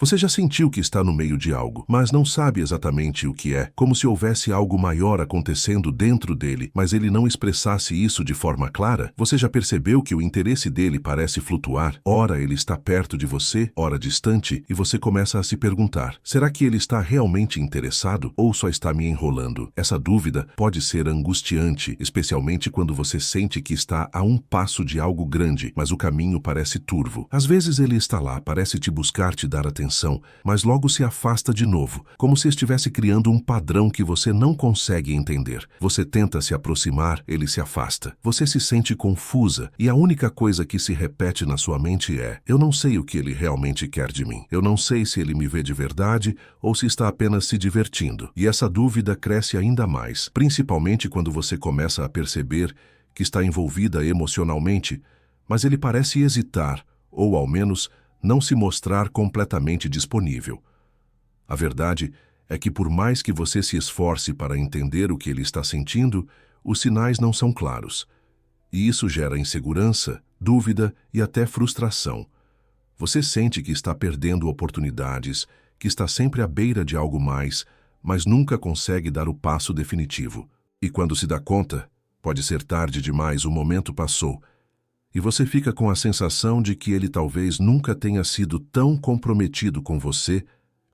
Você já sentiu que está no meio de algo, mas não sabe exatamente o que é, como se houvesse algo maior acontecendo dentro dele, mas ele não expressasse isso de forma clara? Você já percebeu que o interesse dele parece flutuar? Ora ele está perto de você, ora distante, e você começa a se perguntar: será que ele está realmente interessado ou só está me enrolando? Essa dúvida pode ser angustiante, especialmente quando você sente que está a um passo de algo grande, mas o caminho parece turvo. Às vezes ele está lá, parece te buscar, te dar atenção, mas logo se afasta de novo, como se estivesse criando um padrão que você não consegue entender. Você tenta se aproximar, ele se afasta. Você se sente confusa e a única coisa que se repete na sua mente é: eu não sei o que ele realmente quer de mim. Eu não sei se ele me vê de verdade ou se está apenas se divertindo. E essa dúvida cresce ainda mais, principalmente quando você começa a perceber que está envolvida emocionalmente, mas ele parece hesitar, ou ao menos não se mostrar completamente disponível. A verdade é que por mais que você se esforce para entender o que ele está sentindo, os sinais não são claros. E isso gera insegurança, dúvida e até frustração. Você sente que está perdendo oportunidades, que está sempre à beira de algo mais, mas nunca consegue dar o passo definitivo. E quando se dá conta, pode ser tarde demais, o momento passou. E você fica com a sensação de que ele talvez nunca tenha sido tão comprometido com você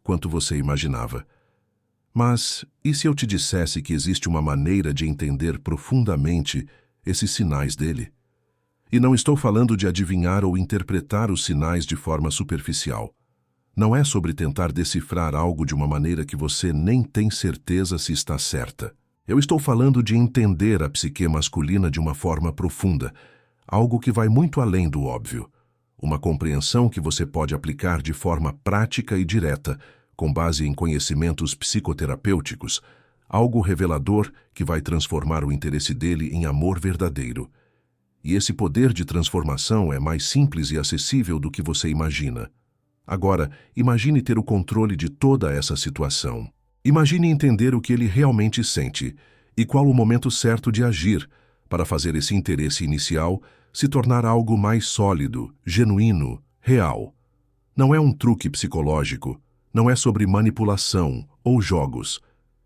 quanto você imaginava. Mas e se eu te dissesse que existe uma maneira de entender profundamente esses sinais dele? E não estou falando de adivinhar ou interpretar os sinais de forma superficial. Não é sobre tentar decifrar algo de uma maneira que você nem tem certeza se está certa. Eu estou falando de entender a psique masculina de uma forma profunda, algo que vai muito além do óbvio. Uma compreensão que você pode aplicar de forma prática e direta, com base em conhecimentos psicoterapêuticos, algo revelador que vai transformar o interesse dele em amor verdadeiro. E esse poder de transformação é mais simples e acessível do que você imagina. Agora, imagine ter o controle de toda essa situação. Imagine entender o que ele realmente sente e qual o momento certo de agir para fazer esse interesse inicial se tornar algo mais sólido, genuíno, real. Não é um truque psicológico, não é sobre manipulação ou jogos.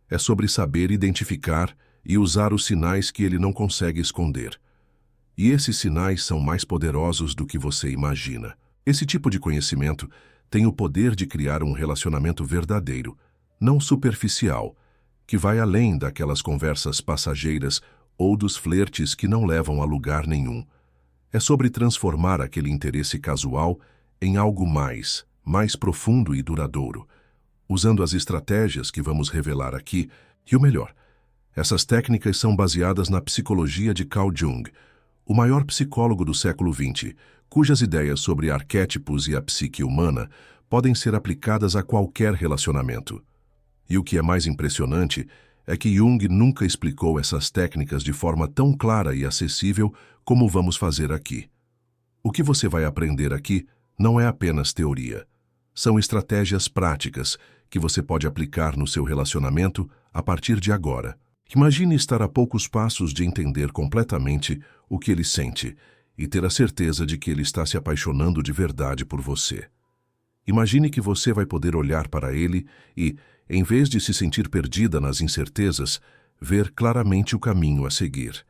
É sobre saber identificar e usar os sinais que ele não consegue esconder. E esses sinais são mais poderosos do que você imagina. Esse tipo de conhecimento tem o poder de criar um relacionamento verdadeiro, não superficial, que vai além daquelas conversas passageiras ou dos flertes que não levam a lugar nenhum. É sobre transformar aquele interesse casual em algo mais profundo e duradouro, usando as estratégias que vamos revelar aqui. E o melhor, essas técnicas são baseadas na psicologia de Carl Jung, o maior psicólogo do século XX, cujas ideias sobre arquétipos e a psique humana podem ser aplicadas a qualquer relacionamento. E o que é mais impressionante é que Jung nunca explicou essas técnicas de forma tão clara e acessível como vamos fazer aqui. O que você vai aprender aqui não é apenas teoria. São estratégias práticas que você pode aplicar no seu relacionamento a partir de agora. Imagine estar a poucos passos de entender completamente o que ele sente e ter a certeza de que ele está se apaixonando de verdade por você. Imagine que você vai poder olhar para ele e, em vez de se sentir perdida nas incertezas, ver claramente o caminho a seguir.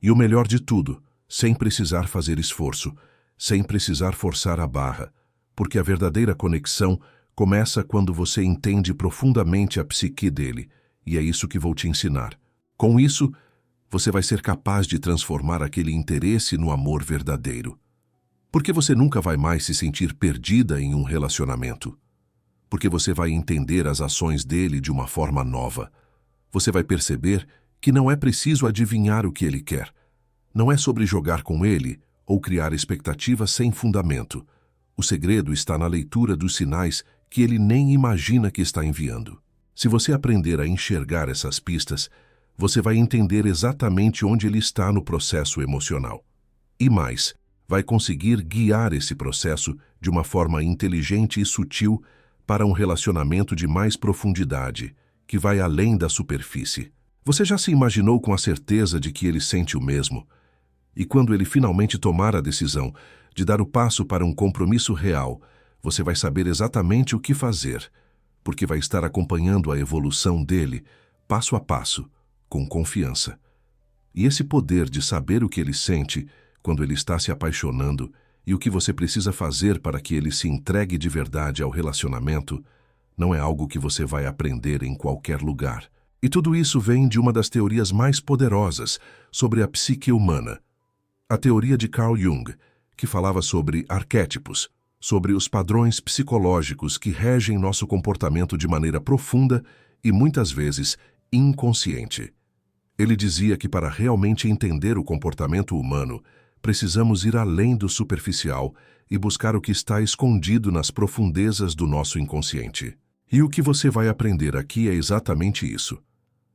E o melhor de tudo, sem precisar fazer esforço, sem precisar forçar a barra, porque a verdadeira conexão começa quando você entende profundamente a psique dele, e é isso que vou te ensinar. Com isso, você vai ser capaz de transformar aquele interesse no amor verdadeiro. Porque você nunca vai mais se sentir perdida em um relacionamento. Porque você vai entender as ações dele de uma forma nova. Você vai perceber que não é preciso adivinhar o que ele quer. Não é sobre jogar com ele ou criar expectativas sem fundamento. O segredo está na leitura dos sinais que ele nem imagina que está enviando. Se você aprender a enxergar essas pistas, você vai entender exatamente onde ele está no processo emocional. E mais, vai conseguir guiar esse processo de uma forma inteligente e sutil para um relacionamento de mais profundidade, que vai além da superfície. Você já se imaginou com a certeza de que ele sente o mesmo? E quando ele finalmente tomar a decisão de dar o passo para um compromisso real, você vai saber exatamente o que fazer, porque vai estar acompanhando a evolução dele, passo a passo, com confiança. E esse poder de saber o que ele sente quando ele está se apaixonando e o que você precisa fazer para que ele se entregue de verdade ao relacionamento, não é algo que você vai aprender em qualquer lugar. E tudo isso vem de uma das teorias mais poderosas sobre a psique humana, a teoria de Carl Jung, que falava sobre arquétipos, sobre os padrões psicológicos que regem nosso comportamento de maneira profunda e muitas vezes inconsciente. Ele dizia que para realmente entender o comportamento humano, precisamos ir além do superficial e buscar o que está escondido nas profundezas do nosso inconsciente. E o que você vai aprender aqui é exatamente isso.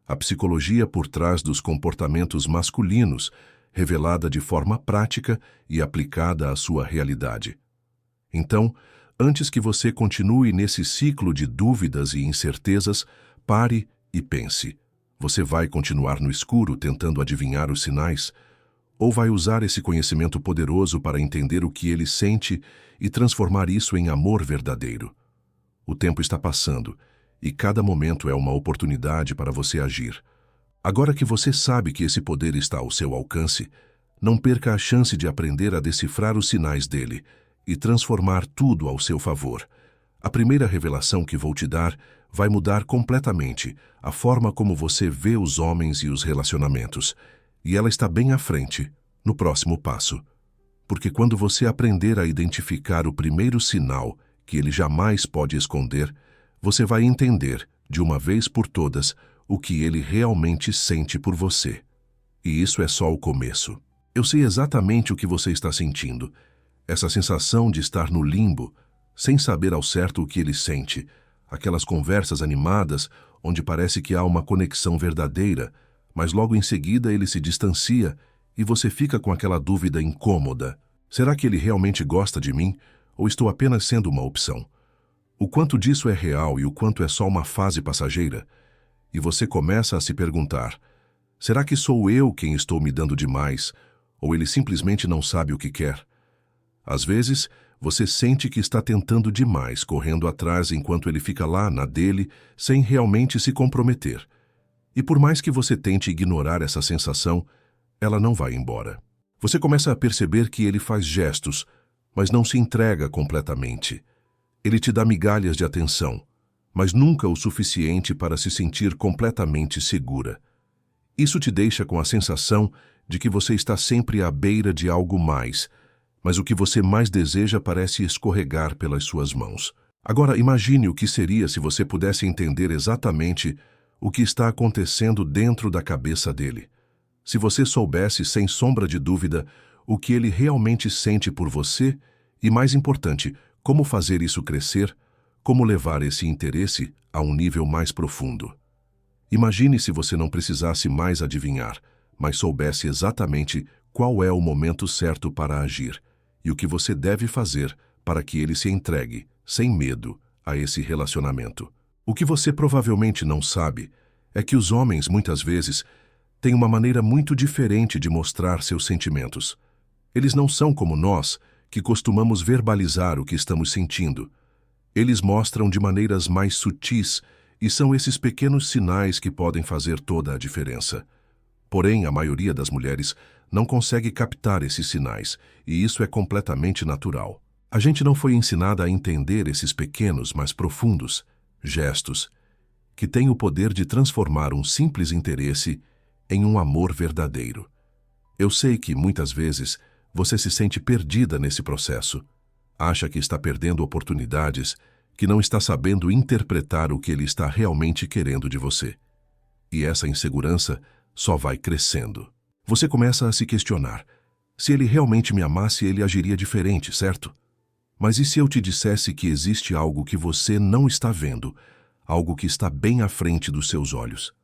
A psicologia por trás dos comportamentos masculinos, revelada de forma prática e aplicada à sua realidade. Então, antes que você continue nesse ciclo de dúvidas e incertezas, pare e pense. Você vai continuar no escuro tentando adivinhar os sinais? Ou vai usar esse conhecimento poderoso para entender o que ele sente e transformar isso em amor verdadeiro? O tempo está passando e cada momento é uma oportunidade para você agir. Agora que você sabe que esse poder está ao seu alcance, não perca a chance de aprender a decifrar os sinais dele e transformar tudo ao seu favor. A primeira revelação que vou te dar vai mudar completamente a forma como você vê os homens e os relacionamentos, e ela está bem à frente, no próximo passo. Porque quando você aprender a identificar o primeiro sinal que ele jamais pode esconder, você vai entender, de uma vez por todas, o que ele realmente sente por você. E isso é só o começo. Eu sei exatamente o que você está sentindo. Essa sensação de estar no limbo, sem saber ao certo o que ele sente. Aquelas conversas animadas, onde parece que há uma conexão verdadeira, mas logo em seguida ele se distancia e você fica com aquela dúvida incômoda. Será que ele realmente gosta de mim ou estou apenas sendo uma opção? O quanto disso é real e o quanto é só uma fase passageira? E você começa a se perguntar, será que sou eu quem estou me dando demais ou ele simplesmente não sabe o que quer? Às vezes, você sente que está tentando demais, correndo atrás enquanto ele fica lá na dele, sem realmente se comprometer. E por mais que você tente ignorar essa sensação, ela não vai embora. Você começa a perceber que ele faz gestos, mas não se entrega completamente. Ele te dá migalhas de atenção, mas nunca o suficiente para se sentir completamente segura. Isso te deixa com a sensação de que você está sempre à beira de algo mais, mas o que você mais deseja parece escorregar pelas suas mãos. Agora, imagine o que seria se você pudesse entender exatamente o que está acontecendo dentro da cabeça dele. Se você soubesse, sem sombra de dúvida, o que ele realmente sente por você e, mais importante, como fazer isso crescer, como levar esse interesse a um nível mais profundo. Imagine se você não precisasse mais adivinhar, mas soubesse exatamente qual é o momento certo para agir e o que você deve fazer para que ele se entregue, sem medo, a esse relacionamento. O que você provavelmente não sabe é que os homens, muitas vezes, têm uma maneira muito diferente de mostrar seus sentimentos. Eles não são como nós, que costumamos verbalizar o que estamos sentindo. Eles mostram de maneiras mais sutis e são esses pequenos sinais que podem fazer toda a diferença. Porém, a maioria das mulheres não consegue captar esses sinais, e isso é completamente natural. A gente não foi ensinada a entender esses pequenos, mas profundos gestos, que têm o poder de transformar um simples interesse em um amor verdadeiro. Eu sei que, muitas vezes, você se sente perdida nesse processo. Acha que está perdendo oportunidades, que não está sabendo interpretar o que ele está realmente querendo de você. E essa insegurança só vai crescendo. Você começa a se questionar. Se ele realmente me amasse, ele agiria diferente, certo? Mas e se eu te dissesse que existe algo que você não está vendo, algo que está bem à frente dos seus olhos?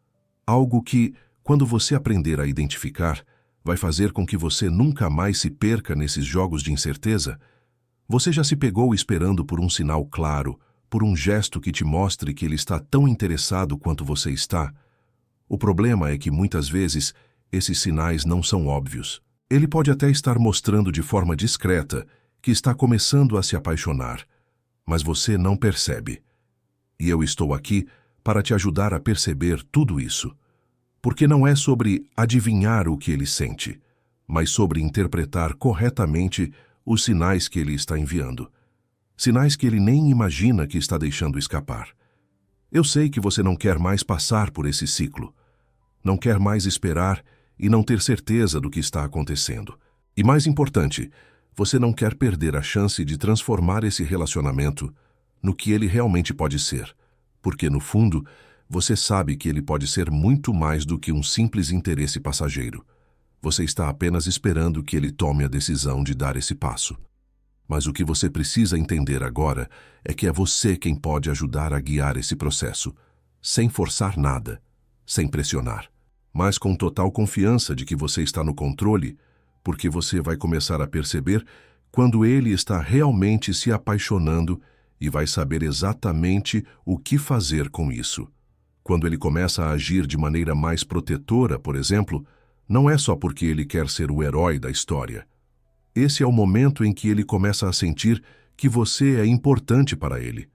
Algo que, quando você aprender a identificar, vai fazer com que você nunca mais se perca nesses jogos de incerteza? Você já se pegou esperando por um sinal claro, por um gesto que te mostre que ele está tão interessado quanto você está? O problema é que, muitas vezes, esses sinais não são óbvios. Ele pode até estar mostrando de forma discreta que está começando a se apaixonar, mas você não percebe. E eu estou aqui para te ajudar a perceber tudo isso. Porque não é sobre adivinhar o que ele sente, mas sobre interpretar corretamente os sinais que ele está enviando. Sinais que ele nem imagina que está deixando escapar. Eu sei que você não quer mais passar por esse ciclo. Não quer mais esperar e não ter certeza do que está acontecendo. E mais importante, você não quer perder a chance de transformar esse relacionamento no que ele realmente pode ser. Porque, no fundo, você sabe que ele pode ser muito mais do que um simples interesse passageiro. Você está apenas esperando que ele tome a decisão de dar esse passo. Mas o que você precisa entender agora é que é você quem pode ajudar a guiar esse processo, sem forçar nada, sem pressionar, mas com total confiança de que você está no controle, porque você vai começar a perceber quando ele está realmente se apaixonando e vai saber exatamente o que fazer com isso. Quando ele começa a agir de maneira mais protetora, por exemplo, não é só porque ele quer ser o herói da história. Esse é o momento em que ele começa a sentir que você é importante para ele.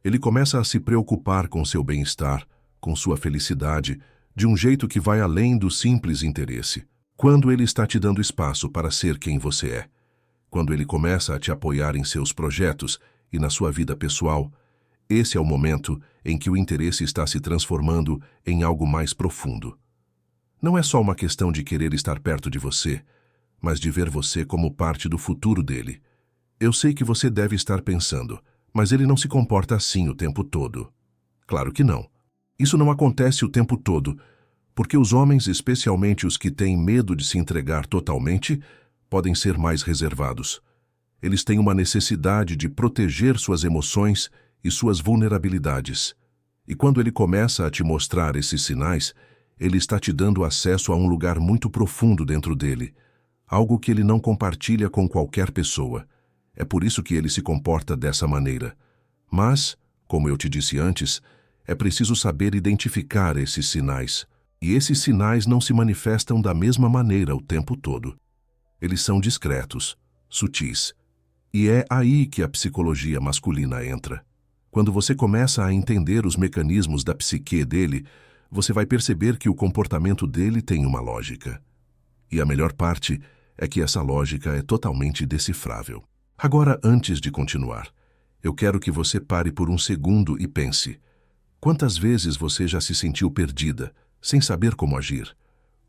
Ele começa a se preocupar com seu bem-estar, com sua felicidade, de um jeito que vai além do simples interesse. Quando ele está te dando espaço para ser quem você é. Quando ele começa a te apoiar em seus projetos e na sua vida pessoal, esse é o momento em que o interesse está se transformando em algo mais profundo. Não é só uma questão de querer estar perto de você, mas de ver você como parte do futuro dele. Eu sei que você deve estar pensando, mas ele não se comporta assim o tempo todo. Claro que não. Isso não acontece o tempo todo, porque os homens, especialmente os que têm medo de se entregar totalmente, podem ser mais reservados. Eles têm uma necessidade de proteger suas emoções e suas vulnerabilidades. E quando ele começa a te mostrar esses sinais, ele está te dando acesso a um lugar muito profundo dentro dele, algo que ele não compartilha com qualquer pessoa. É por isso que ele se comporta dessa maneira. Mas, como eu te disse antes, é preciso saber identificar esses sinais. E esses sinais não se manifestam da mesma maneira o tempo todo. Eles são discretos, sutis. E é aí que a psicologia masculina entra. Quando você começa a entender os mecanismos da psique dele, você vai perceber que o comportamento dele tem uma lógica. E a melhor parte é que essa lógica é totalmente decifrável. Agora, antes de continuar, eu quero que você pare por um segundo e pense. Quantas vezes você já se sentiu perdida, sem saber como agir?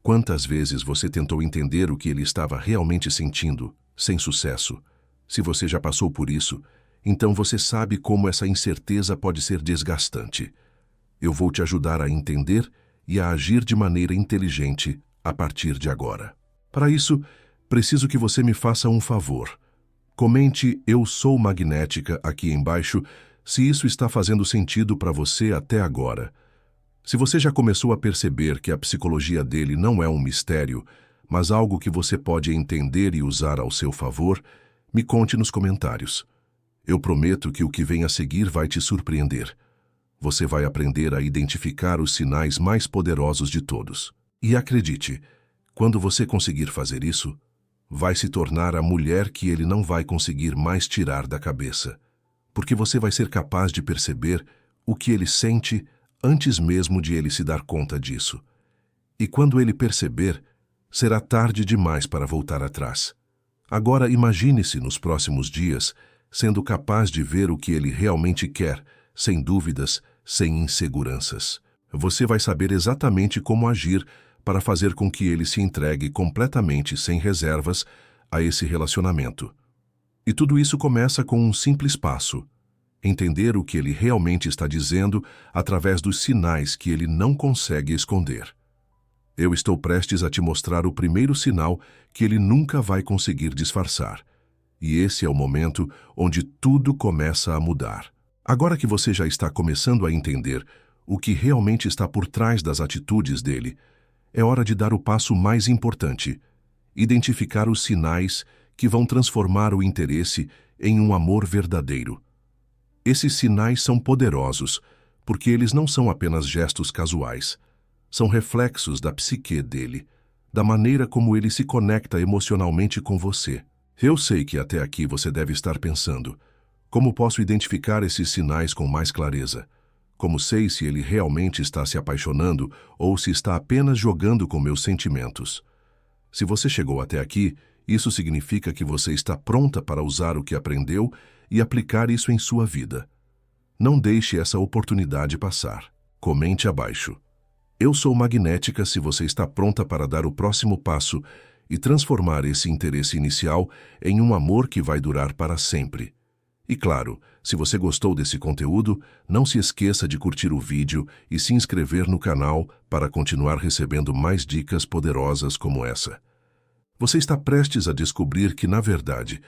Quantas vezes você tentou entender o que ele estava realmente sentindo, sem sucesso? Se você já passou por isso, então você sabe como essa incerteza pode ser desgastante. Eu vou te ajudar a entender e a agir de maneira inteligente a partir de agora. Para isso, preciso que você me faça um favor. Comente "Eu sou magnética" aqui embaixo se isso está fazendo sentido para você até agora. Se você já começou a perceber que a psicologia dele não é um mistério, mas algo que você pode entender e usar ao seu favor, me conte nos comentários. Eu prometo que o que vem a seguir vai te surpreender. Você vai aprender a identificar os sinais mais poderosos de todos. E acredite, quando você conseguir fazer isso, vai se tornar a mulher que ele não vai conseguir mais tirar da cabeça. Porque você vai ser capaz de perceber o que ele sente antes mesmo de ele se dar conta disso. E quando ele perceber, será tarde demais para voltar atrás. Agora imagine-se nos próximos dias sendo capaz de ver o que ele realmente quer, sem dúvidas, sem inseguranças. Você vai saber exatamente como agir para fazer com que ele se entregue completamente sem reservas a esse relacionamento. E tudo isso começa com um simples passo: entender o que ele realmente está dizendo através dos sinais que ele não consegue esconder. Eu estou prestes a te mostrar o primeiro sinal que ele nunca vai conseguir disfarçar. E esse é o momento onde tudo começa a mudar. Agora que você já está começando a entender o que realmente está por trás das atitudes dele, é hora de dar o passo mais importante: identificar os sinais que vão transformar o interesse em um amor verdadeiro. Esses sinais são poderosos, porque eles não são apenas gestos casuais. São reflexos da psique dele, da maneira como ele se conecta emocionalmente com você. Eu sei que até aqui você deve estar pensando: Como posso identificar esses sinais com mais clareza? Como sei se ele realmente está se apaixonando ou se está apenas jogando com meus sentimentos? Se você chegou até aqui, isso significa que você está pronta para usar o que aprendeu e aplicar isso em sua vida. Não deixe essa oportunidade passar. Comente abaixo. Eu sou magnética se você está pronta para dar o próximo passo e transformar esse interesse inicial em um amor que vai durar para sempre. E claro, se você gostou desse conteúdo, não se esqueça de curtir o vídeo e se inscrever no canal para continuar recebendo mais dicas poderosas como essa. Você está prestes a descobrir que, na verdade,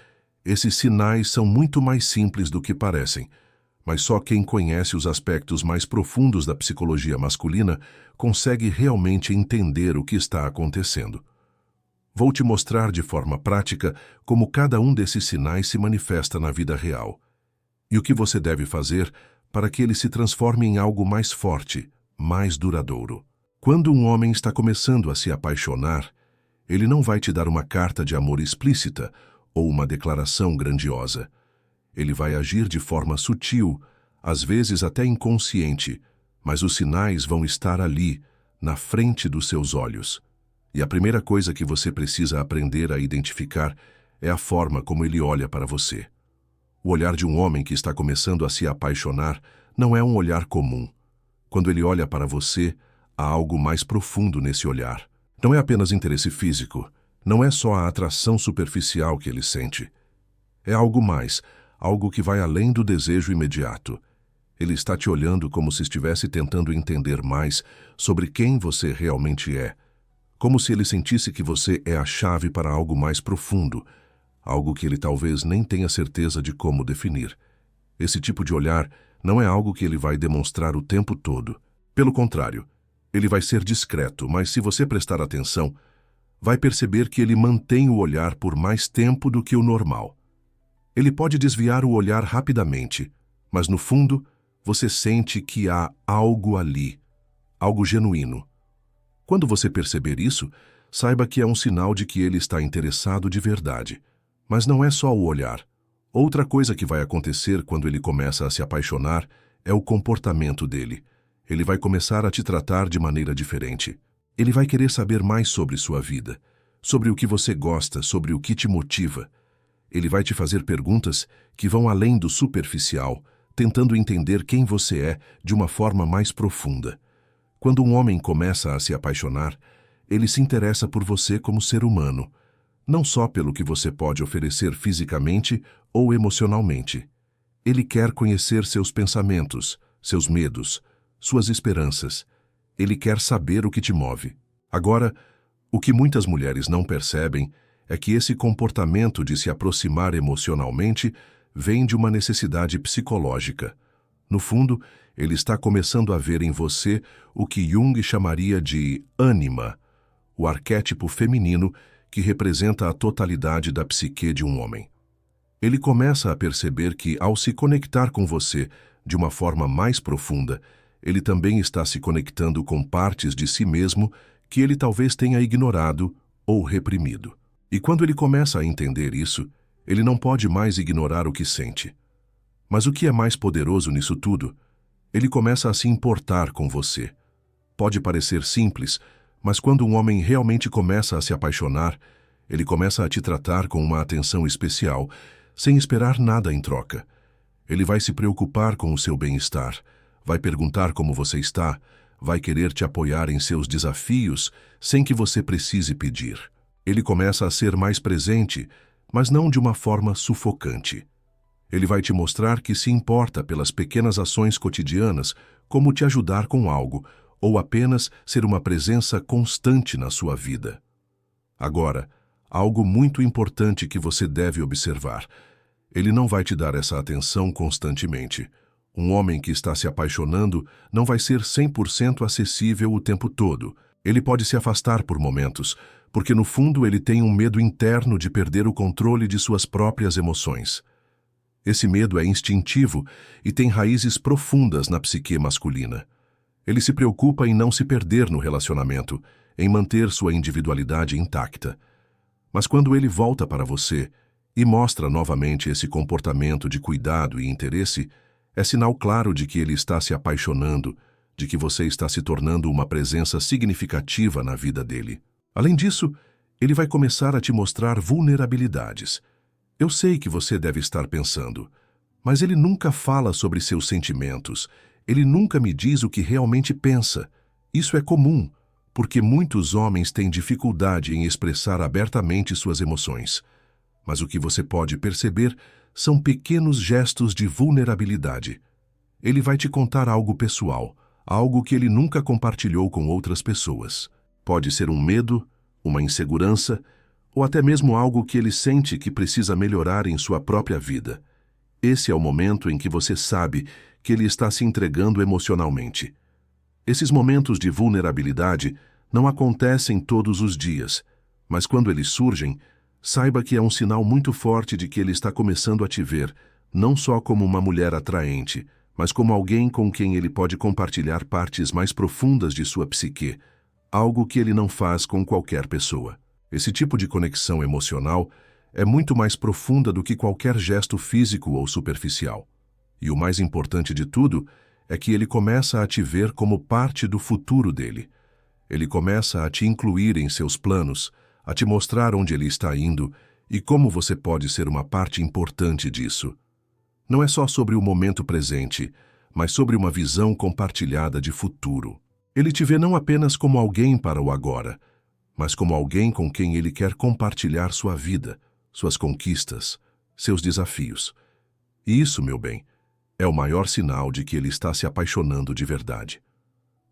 esses sinais são muito mais simples do que parecem, mas só quem conhece os aspectos mais profundos da psicologia masculina consegue realmente entender o que está acontecendo. Vou te mostrar de forma prática como cada um desses sinais se manifesta na vida real e o que você deve fazer para que ele se transforme em algo mais forte, mais duradouro. Quando um homem está começando a se apaixonar, ele não vai te dar uma carta de amor explícita ou uma declaração grandiosa. Ele vai agir de forma sutil, às vezes até inconsciente, mas os sinais vão estar ali, na frente dos seus olhos. E a primeira coisa que você precisa aprender a identificar é a forma como ele olha para você. O olhar de um homem que está começando a se apaixonar não é um olhar comum. Quando ele olha para você, há algo mais profundo nesse olhar. Não é apenas interesse físico, não é só a atração superficial que ele sente. É algo mais, algo que vai além do desejo imediato. Ele está te olhando como se estivesse tentando entender mais sobre quem você realmente é. Como se ele sentisse que você é a chave para algo mais profundo, algo que ele talvez nem tenha certeza de como definir. Esse tipo de olhar não é algo que ele vai demonstrar o tempo todo. Pelo contrário, ele vai ser discreto, mas se você prestar atenção, vai perceber que ele mantém o olhar por mais tempo do que o normal. Ele pode desviar o olhar rapidamente, mas no fundo, você sente que há algo ali, algo genuíno. Quando você perceber isso, saiba que é um sinal de que ele está interessado de verdade. Mas não é só o olhar. Outra coisa que vai acontecer quando ele começa a se apaixonar é o comportamento dele. Ele vai começar a te tratar de maneira diferente. Ele vai querer saber mais sobre sua vida, sobre o que você gosta, sobre o que te motiva. Ele vai te fazer perguntas que vão além do superficial, tentando entender quem você é de uma forma mais profunda. Quando um homem começa a se apaixonar, ele se interessa por você como ser humano, não só pelo que você pode oferecer fisicamente ou emocionalmente. Ele quer conhecer seus pensamentos, seus medos, suas esperanças. Ele quer saber o que te move. Agora, o que muitas mulheres não percebem é que esse comportamento de se aproximar emocionalmente vem de uma necessidade psicológica. No fundo, ele está começando a ver em você o que Jung chamaria de ânima, o arquétipo feminino que representa a totalidade da psique de um homem. Ele começa a perceber que, ao se conectar com você de uma forma mais profunda, ele também está se conectando com partes de si mesmo que ele talvez tenha ignorado ou reprimido. E quando ele começa a entender isso, ele não pode mais ignorar o que sente. Mas o que é mais poderoso nisso tudo? Ele começa a se importar com você. Pode parecer simples, mas quando um homem realmente começa a se apaixonar, ele começa a te tratar com uma atenção especial, sem esperar nada em troca. Ele vai se preocupar com o seu bem-estar, vai perguntar como você está, vai querer te apoiar em seus desafios sem que você precise pedir. Ele começa a ser mais presente, mas não de uma forma sufocante. Ele vai te mostrar que se importa pelas pequenas ações cotidianas, como te ajudar com algo, ou apenas ser uma presença constante na sua vida. Agora, algo muito importante que você deve observar. Ele não vai te dar essa atenção constantemente. Um homem que está se apaixonando não vai ser 100% acessível o tempo todo. Ele pode se afastar por momentos, porque no fundo ele tem um medo interno de perder o controle de suas próprias emoções. Esse medo é instintivo e tem raízes profundas na psique masculina. Ele se preocupa em não se perder no relacionamento, em manter sua individualidade intacta. Mas quando ele volta para você, e mostra novamente esse comportamento de cuidado e interesse, é sinal claro de que ele está se apaixonando, de que você está se tornando uma presença significativa na vida dele. Além disso, ele vai começar a te mostrar vulnerabilidades. Eu sei que você deve estar pensando, mas ele nunca fala sobre seus sentimentos, ele nunca me diz o que realmente pensa. Isso é comum, porque muitos homens têm dificuldade em expressar abertamente suas emoções. Mas o que você pode perceber são pequenos gestos de vulnerabilidade. Ele vai te contar algo pessoal, algo que ele nunca compartilhou com outras pessoas. Pode ser um medo, uma insegurança, ou até mesmo algo que ele sente que precisa melhorar em sua própria vida. Esse é o momento em que você sabe que ele está se entregando emocionalmente. Esses momentos de vulnerabilidade não acontecem todos os dias, mas quando eles surgem, saiba que é um sinal muito forte de que ele está começando a te ver, não só como uma mulher atraente, mas como alguém com quem ele pode compartilhar partes mais profundas de sua psique, algo que ele não faz com qualquer pessoa. Esse tipo de conexão emocional é muito mais profunda do que qualquer gesto físico ou superficial. E o mais importante de tudo é que ele começa a te ver como parte do futuro dele. Ele começa a te incluir em seus planos, a te mostrar onde ele está indo e como você pode ser uma parte importante disso. Não é só sobre o momento presente, mas sobre uma visão compartilhada de futuro. Ele te vê não apenas como alguém para o agora, mas como alguém com quem ele quer compartilhar sua vida, suas conquistas, seus desafios. E isso, meu bem, é o maior sinal de que ele está se apaixonando de verdade.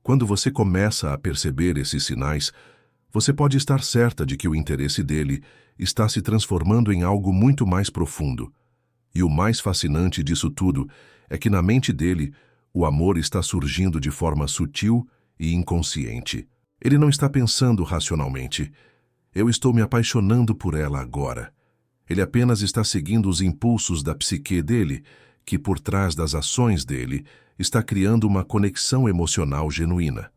Quando você começa a perceber esses sinais, você pode estar certa de que o interesse dele está se transformando em algo muito mais profundo. E o mais fascinante disso tudo é que na mente dele, o amor está surgindo de forma sutil e inconsciente. Ele não está pensando racionalmente. Eu estou me apaixonando por ela agora. Ele apenas está seguindo os impulsos da psique dele, que por trás das ações dele está criando uma conexão emocional genuína.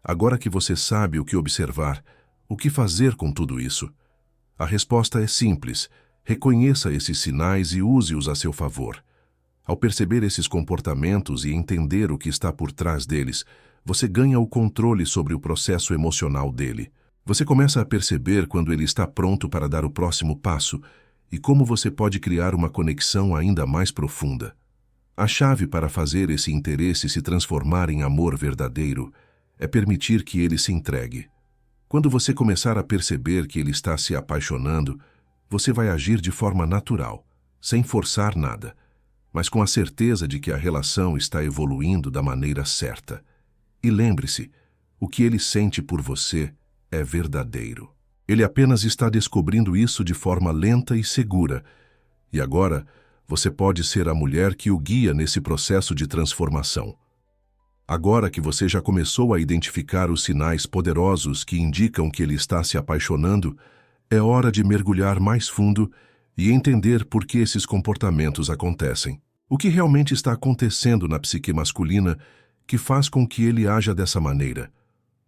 Agora que você sabe o que observar, o que fazer com tudo isso? A resposta é simples. Reconheça esses sinais e use-os a seu favor. Ao perceber esses comportamentos e entender o que está por trás deles, você ganha o controle sobre o processo emocional dele. Você começa a perceber quando ele está pronto para dar o próximo passo e como você pode criar uma conexão ainda mais profunda. A chave para fazer esse interesse se transformar em amor verdadeiro é permitir que ele se entregue. Quando você começar a perceber que ele está se apaixonando, você vai agir de forma natural, sem forçar nada, mas com a certeza de que a relação está evoluindo da maneira certa. E lembre-se, o que ele sente por você é verdadeiro. Ele apenas está descobrindo isso de forma lenta e segura. E agora, você pode ser a mulher que o guia nesse processo de transformação. Agora que você já começou a identificar os sinais poderosos que indicam que ele está se apaixonando, é hora de mergulhar mais fundo e entender por que esses comportamentos acontecem. O que realmente está acontecendo na psique masculina que faz com que ele haja dessa maneira?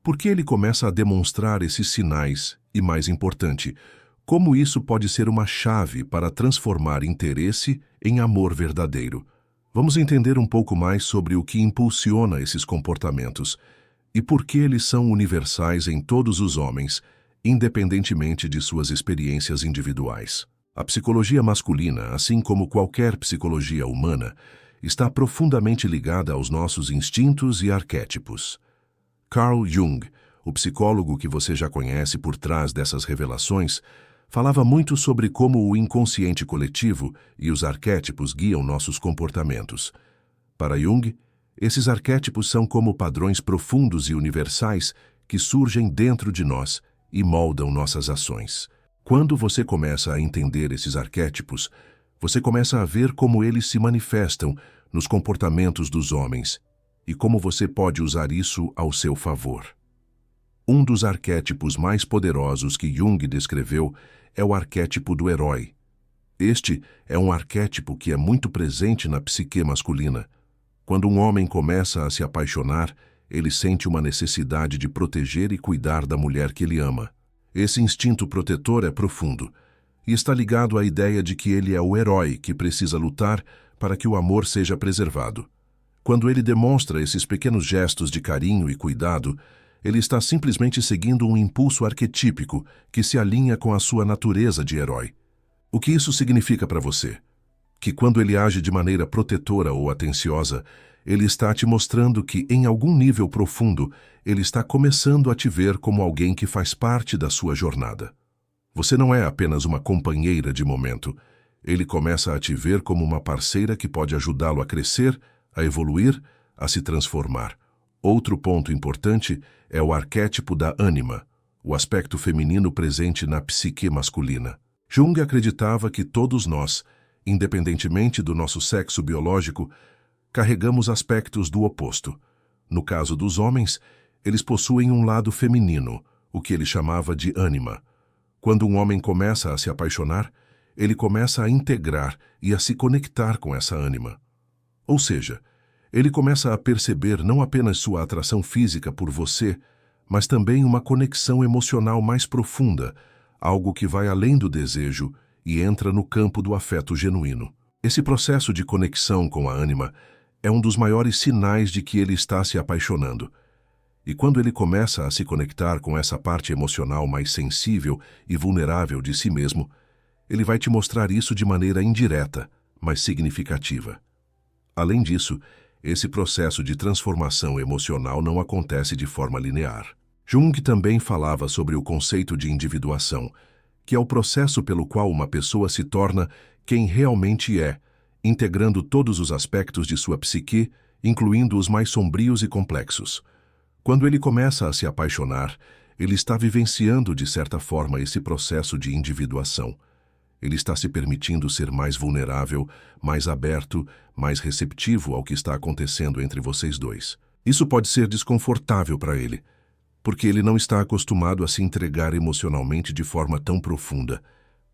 Por que ele começa a demonstrar esses sinais? E mais importante, como isso pode ser uma chave para transformar interesse em amor verdadeiro? Vamos entender um pouco mais sobre o que impulsiona esses comportamentos e por que eles são universais em todos os homens, independentemente de suas experiências individuais. A psicologia masculina, assim como qualquer psicologia humana, está profundamente ligada aos nossos instintos e arquétipos. Carl Jung, o psicólogo que você já conhece por trás dessas revelações, falava muito sobre como o inconsciente coletivo e os arquétipos guiam nossos comportamentos. Para Jung, esses arquétipos são como padrões profundos e universais que surgem dentro de nós e moldam nossas ações. Quando você começa a entender esses arquétipos, você começa a ver como eles se manifestam nos comportamentos dos homens e como você pode usar isso ao seu favor. Um dos arquétipos mais poderosos que Jung descreveu é o arquétipo do herói. Este é um arquétipo que é muito presente na psique masculina. Quando um homem começa a se apaixonar, ele sente uma necessidade de proteger e cuidar da mulher que ele ama. Esse instinto protetor é profundo. e está ligado à ideia de que ele é o herói que precisa lutar para que o amor seja preservado. Quando ele demonstra esses pequenos gestos de carinho e cuidado, ele está simplesmente seguindo um impulso arquetípico que se alinha com a sua natureza de herói. O que isso significa para você? Que quando ele age de maneira protetora ou atenciosa, ele está te mostrando que, em algum nível profundo, ele está começando a te ver como alguém que faz parte da sua jornada. Você não é apenas uma companheira de momento. Ele começa a te ver como uma parceira que pode ajudá-lo a crescer, a evoluir, a se transformar. Outro ponto importante é o arquétipo da ânima, o aspecto feminino presente na psique masculina. Jung acreditava que todos nós, independentemente do nosso sexo biológico, carregamos aspectos do oposto. No caso dos homens, eles possuem um lado feminino, o que ele chamava de ânima. Quando um homem começa a se apaixonar, ele começa a integrar e a se conectar com essa ânima. Ou seja, ele começa a perceber não apenas sua atração física por você, mas também uma conexão emocional mais profunda, algo que vai além do desejo e entra no campo do afeto genuíno. Esse processo de conexão com a ânima é um dos maiores sinais de que ele está se apaixonando. E quando ele começa a se conectar com essa parte emocional mais sensível e vulnerável de si mesmo, ele vai te mostrar isso de maneira indireta, mas significativa. Além disso, esse processo de transformação emocional não acontece de forma linear. Jung também falava sobre o conceito de individuação, que é o processo pelo qual uma pessoa se torna quem realmente é, integrando todos os aspectos de sua psique, incluindo os mais sombrios e complexos. Quando ele começa a se apaixonar, ele está vivenciando, de certa forma, esse processo de individuação. Ele está se permitindo ser mais vulnerável, mais aberto, mais receptivo ao que está acontecendo entre vocês dois. Isso pode ser desconfortável para ele, porque ele não está acostumado a se entregar emocionalmente de forma tão profunda.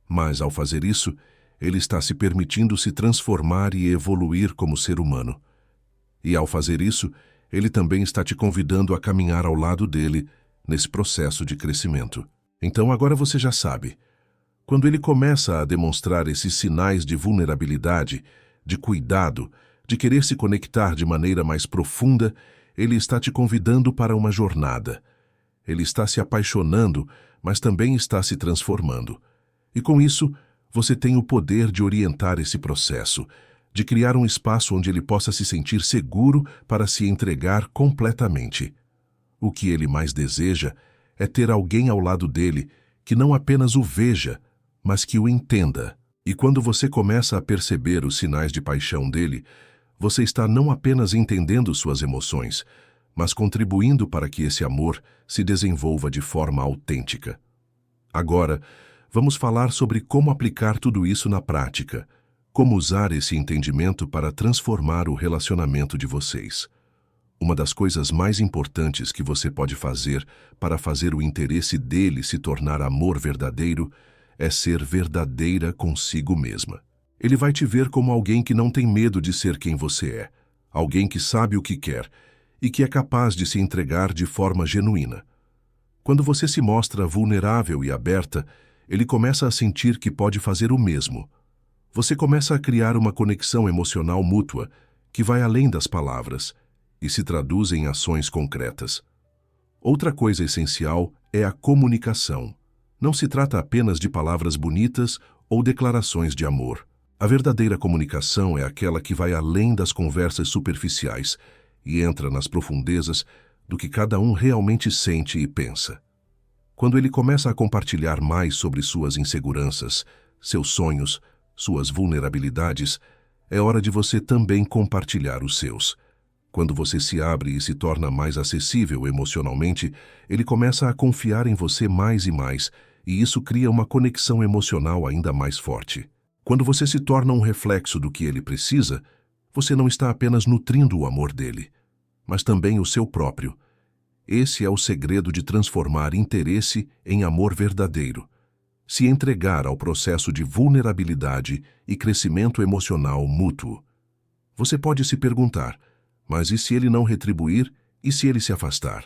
Mas, ao fazer isso, ele está se permitindo se transformar e evoluir como ser humano. E, ao fazer isso, ele também está te convidando a caminhar ao lado dele nesse processo de crescimento. Então, agora você já sabe. Quando ele começa a demonstrar esses sinais de vulnerabilidade, de cuidado, de querer se conectar de maneira mais profunda, ele está te convidando para uma jornada. Ele está se apaixonando, mas também está se transformando. E com isso, você tem o poder de orientar esse processo, de criar um espaço onde ele possa se sentir seguro para se entregar completamente. O que ele mais deseja é ter alguém ao lado dele que não apenas o veja, mas que o entenda. E quando você começa a perceber os sinais de paixão dele, você está não apenas entendendo suas emoções, mas contribuindo para que esse amor se desenvolva de forma autêntica. Agora, vamos falar sobre como aplicar tudo isso na prática, como usar esse entendimento para transformar o relacionamento de vocês. Uma das coisas mais importantes que você pode fazer para fazer o interesse dele se tornar amor verdadeiro é ser verdadeira consigo mesma. Ele vai te ver como alguém que não tem medo de ser quem você é, alguém que sabe o que quer e que é capaz de se entregar de forma genuína. Quando você se mostra vulnerável e aberta, ele começa a sentir que pode fazer o mesmo. Você começa a criar uma conexão emocional mútua que vai além das palavras e se traduz em ações concretas. Outra coisa essencial é a comunicação. Não se trata apenas de palavras bonitas ou declarações de amor. A verdadeira comunicação é aquela que vai além das conversas superficiais e entra nas profundezas do que cada um realmente sente e pensa. Quando ele começa a compartilhar mais sobre suas inseguranças, seus sonhos, suas vulnerabilidades, é hora de você também compartilhar os seus. Quando você se abre e se torna mais acessível emocionalmente, ele começa a confiar em você mais e mais, e isso cria uma conexão emocional ainda mais forte. Quando você se torna um reflexo do que ele precisa, você não está apenas nutrindo o amor dele, mas também o seu próprio. Esse é o segredo de transformar interesse em amor verdadeiro. Se entregar ao processo de vulnerabilidade e crescimento emocional mútuo. Você pode se perguntar, mas e se ele não retribuir e se ele se afastar?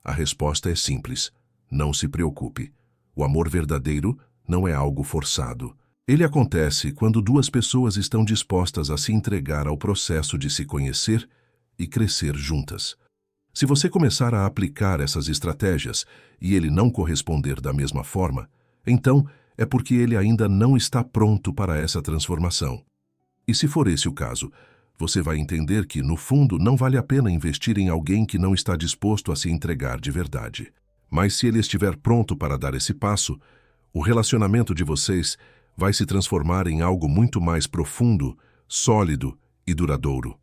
A resposta é simples. Não se preocupe. O amor verdadeiro não é algo forçado. Ele acontece quando duas pessoas estão dispostas a se entregar ao processo de se conhecer e crescer juntas. Se você começar a aplicar essas estratégias e ele não corresponder da mesma forma, então é porque ele ainda não está pronto para essa transformação. E se for esse o caso, você vai entender que, no fundo, não vale a pena investir em alguém que não está disposto a se entregar de verdade. Mas se ele estiver pronto para dar esse passo, o relacionamento de vocês vai se transformar em algo muito mais profundo, sólido e duradouro.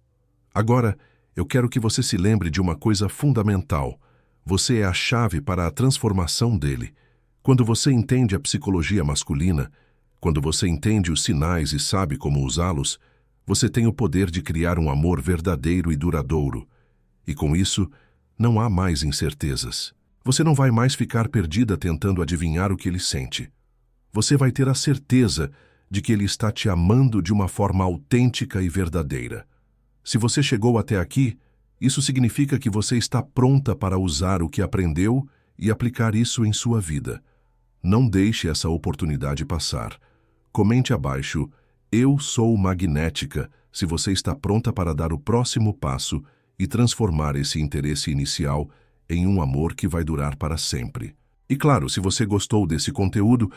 Agora, eu quero que você se lembre de uma coisa fundamental. Você é a chave para a transformação dele. Quando você entende a psicologia masculina, quando você entende os sinais e sabe como usá-los, você tem o poder de criar um amor verdadeiro e duradouro. E com isso, não há mais incertezas. Você não vai mais ficar perdida tentando adivinhar o que ele sente. Você vai ter a certeza de que ele está te amando de uma forma autêntica e verdadeira. Se você chegou até aqui, isso significa que você está pronta para usar o que aprendeu e aplicar isso em sua vida. Não deixe essa oportunidade passar. Comente abaixo: "Eu sou magnética", se você está pronta para dar o próximo passo e transformar esse interesse inicial em um amor que vai durar para sempre. E claro, se você gostou desse conteúdo,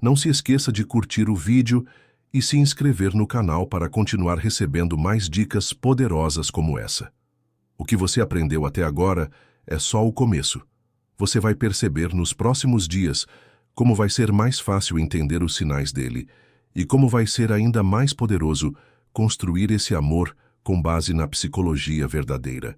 não se esqueça de curtir o vídeo e se inscrever no canal para continuar recebendo mais dicas poderosas como essa. O que você aprendeu até agora é só o começo. Você vai perceber nos próximos dias como vai ser mais fácil entender os sinais dele e como vai ser ainda mais poderoso construir esse amor com base na psicologia verdadeira.